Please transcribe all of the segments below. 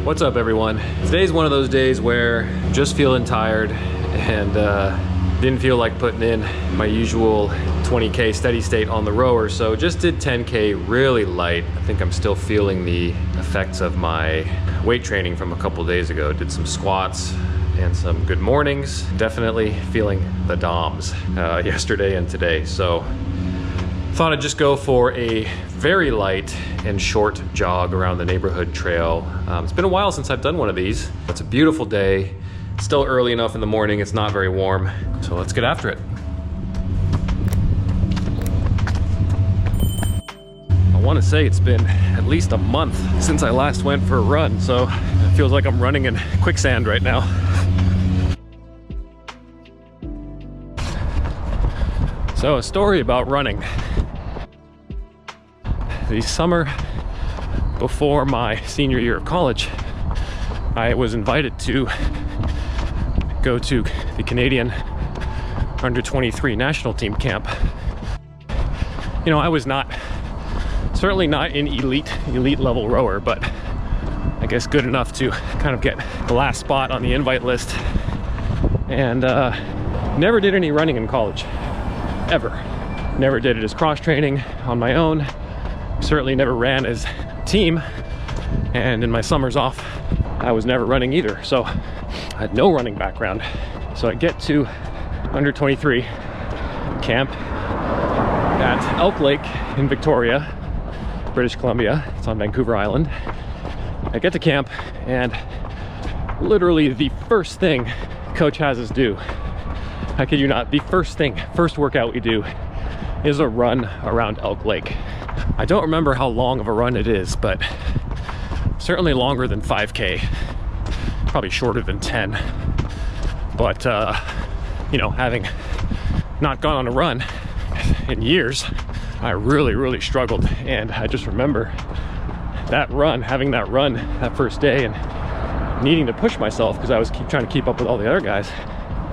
What's up, everyone? Today's one of those days where I'm just feeling tired and didn't feel like putting in my usual 20K steady state on the rower, so just did 10K really light. I think I'm still feeling the effects of my weight training from a couple days ago. Did some squats and some good mornings. Definitely feeling the DOMs yesterday and today. So thought I'd just go for a very light and short jog around the neighborhood trail. It's been a while since I've done one of these. It's a beautiful day. It's still early enough in the morning. It's not very warm. So let's get after it. I want to say it's been at least a month since I last went for a run. So it feels like I'm running in quicksand right now. So a story about running. The summer before my senior year of college, I was invited to go to the Canadian under-23 national team camp. You know, I was certainly not an elite level rower, but I guess good enough to kind of get the last spot on the invite list. And never did any running in college, ever. Never did it as cross training on my own. Certainly never ran as a team, and in my summers off I was never running either, so I had no running background. So I get to under 23 camp at Elk Lake in Victoria, British Columbia. It's on Vancouver Island. I get to camp, and literally the first thing coach has us do, I kid you not, the first workout we do is a run around Elk Lake. I don't remember how long of a run it is, but certainly longer than 5K, probably shorter than 10. But, you know, having not gone on a run in years, I really struggled. And I just remember having that run that first day and needing to push myself because I was trying to keep up with all the other guys.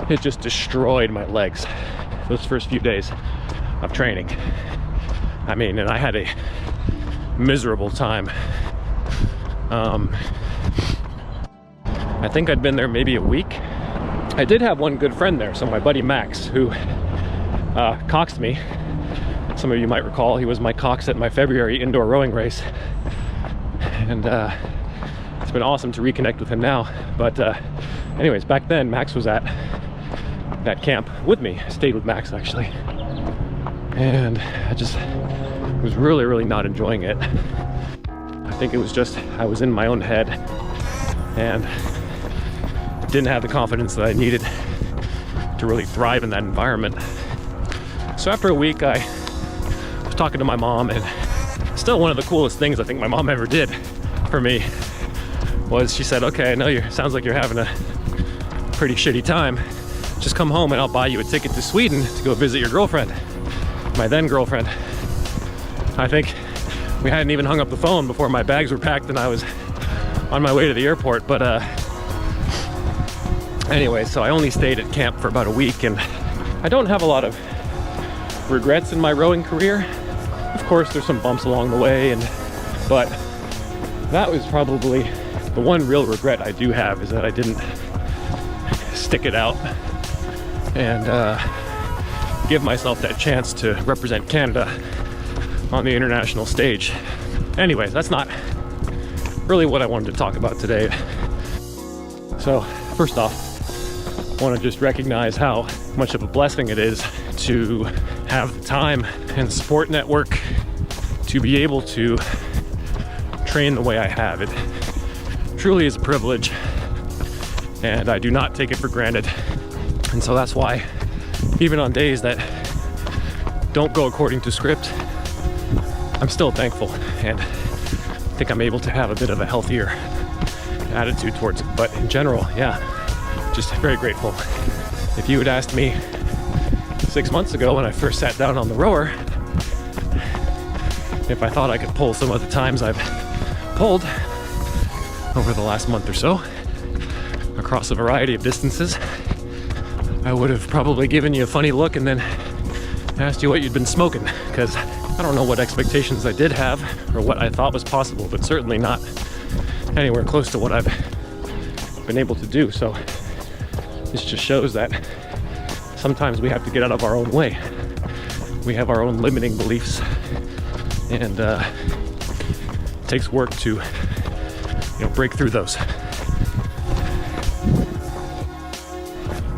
It just destroyed my legs those first few days of training. I mean, and I had a miserable time. I think I'd been there maybe a week. I did have one good friend there, so my buddy Max, who coxed me. Some of you might recall he was my cox at my February indoor rowing race. And it's been awesome to reconnect with him now. But anyways, back then Max was at that camp with me. I stayed with Max actually. And I just was really not enjoying it. I think it was just I was in my own head and didn't have the confidence that I needed to really thrive in that environment. So after a week, I was talking to my mom, and still one of the coolest things I think my mom ever did for me was she said, okay, I know sounds like you're having a pretty shitty time. Just come home and I'll buy you a ticket to Sweden to go visit your girlfriend. My then girlfriend. I think we hadn't even hung up the phone before my bags were packed and I was on my way to the airport. But anyway, so I only stayed at camp for about a week, and I don't have a lot of regrets in my rowing career. Of course, there's some bumps along the way, but that was probably the one real regret I do have, is that I didn't stick it out and give myself that chance to represent Canada on the international stage. Anyways, that's not really what I wanted to talk about today. So first off, I want to just recognize how much of a blessing it is to have the time and support network to be able to train the way I have. It truly is a privilege, and I do not take it for granted. And so that's why even on days that don't go according to script, I'm still thankful, and I think I'm able to have a bit of a healthier attitude towards it. But in general, yeah, just very grateful. If you had asked me 6 months ago when I first sat down on the rower if I thought I could pull some of the times I've pulled over the last month or so across a variety of distances, I would have probably given you a funny look and then asked you what you'd been smoking, because I don't know what expectations I did have or what I thought was possible, but certainly not anywhere close to what I've been able to do. So this just shows that sometimes we have to get out of our own way. We have our own limiting beliefs, and it takes work to, break through those.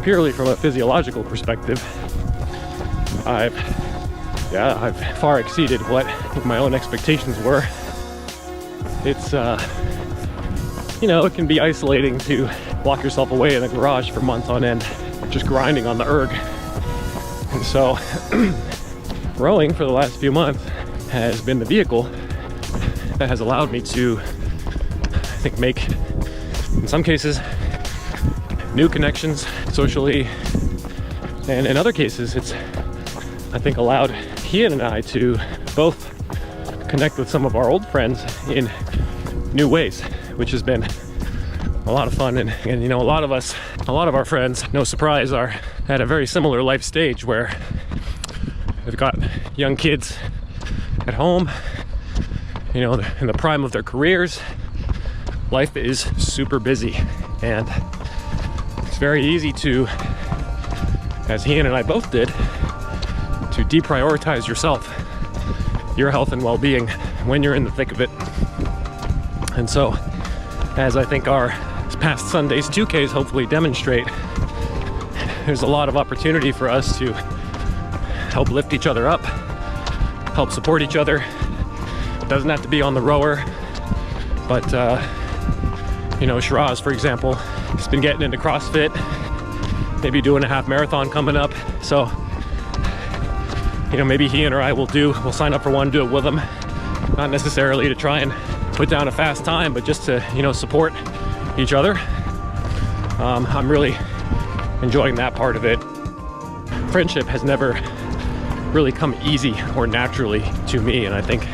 Purely from a physiological perspective, I've far exceeded what my own expectations were. It's it can be isolating to lock yourself away in a garage for months on end, just grinding on the erg. And so rowing for the last few months has been the vehicle that has allowed me to, I think, make, in some cases, new connections socially, and in other cases it's, I think, allowed Ian and I to both connect with some of our old friends in new ways, which has been a lot of fun. And a lot of our friends, no surprise, are at a very similar life stage where they've got young kids at home, in the prime of their careers. Life is super busy, and it's very easy to, as Ian and I both did, to deprioritize yourself, your health and well-being when you're in the thick of it. And so, as I think our past Sunday's 2Ks hopefully demonstrate, there's a lot of opportunity for us to help lift each other up, help support each other. It doesn't have to be on the rower, but Shiraz, for example, has been getting into CrossFit, maybe doing a half marathon coming up. So, maybe he or I we'll sign up for one, do it with him. Not necessarily to try and put down a fast time, but just to, support each other. I'm really enjoying that part of it. Friendship has never really come easy or naturally to me, and I think,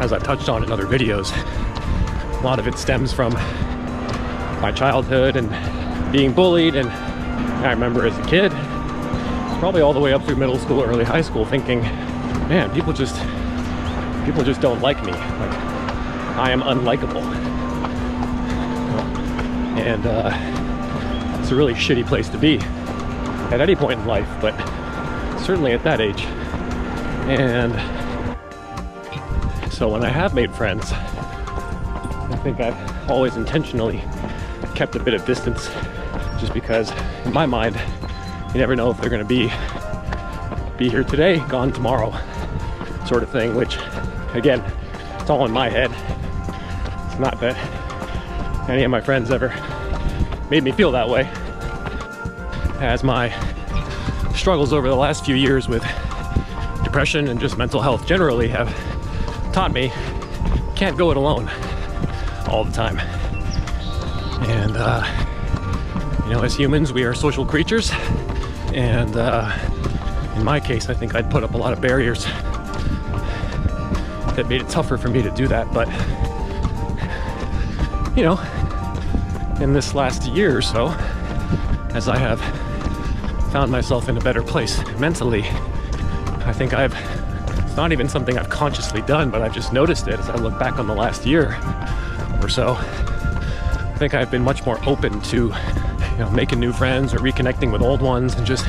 as I've touched on in other videos, a lot of it stems from my childhood and being bullied. And I remember as a kid, probably all the way up through middle school, early high school, thinking, man, people just don't like me. Like, I am unlikable. And it's a really shitty place to be at any point in life, but certainly at that age. And so when I have made friends, I think I've always intentionally kept a bit of distance, just because in my mind, you never know if they're going to be here today, gone tomorrow, sort of thing, which, again, it's all in my head. It's not that any of my friends ever made me feel that way. As my struggles over the last few years with depression and just mental health generally have taught me, can't go it alone all the time. And as humans, we are social creatures, and in my case, I think I'd put up a lot of barriers that made it tougher for me to do that. But in this last year or so, as I have found myself in a better place mentally, I think it's not even something I've consciously done, but I've just noticed it as I look back on the last year or so. I think I've been much more open to making new friends or reconnecting with old ones, and just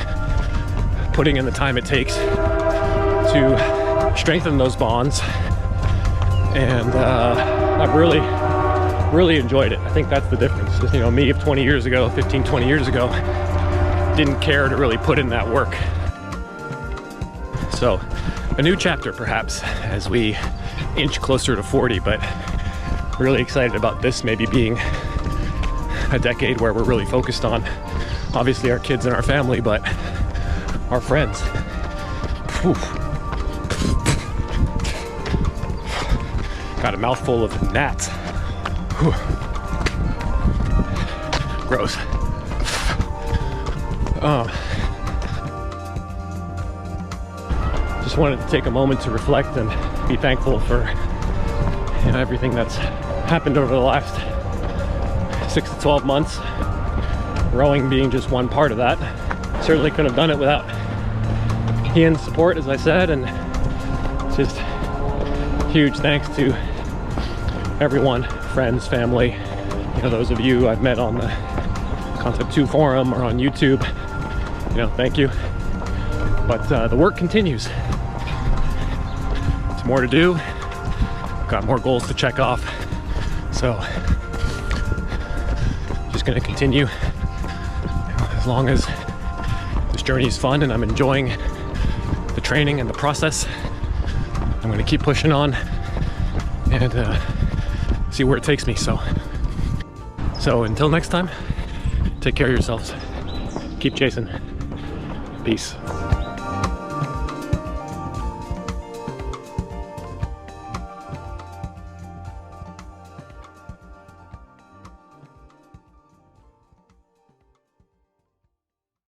putting in the time it takes to strengthen those bonds. And I've really enjoyed it. I think that's the difference. Just, me of 20 years ago, 15, 20 years ago, didn't care to really put in that work. So a new chapter perhaps as we inch closer to 40, but really excited about this maybe being a decade where we're really focused on, obviously, our kids and our family, but our friends. Whew. Got a mouthful of gnats. Whew. Gross. Just wanted to take a moment to reflect and be thankful for everything that's happened over the last 6 to 12 months. Rowing being just one part of that. Certainly couldn't have done it without Ian's support, as I said, and just huge thanks to everyone, friends, family, you know, those of you I've met on the Concept 2 forum or on YouTube, you know, thank you. But the work continues. There's more to do. Got more goals to check off. So just gonna continue, you know, as long as this journey is fun and I'm enjoying the training and the process. I'm gonna keep pushing on and see where it takes me. So until next time, take care of yourselves. Keep chasing. Peace.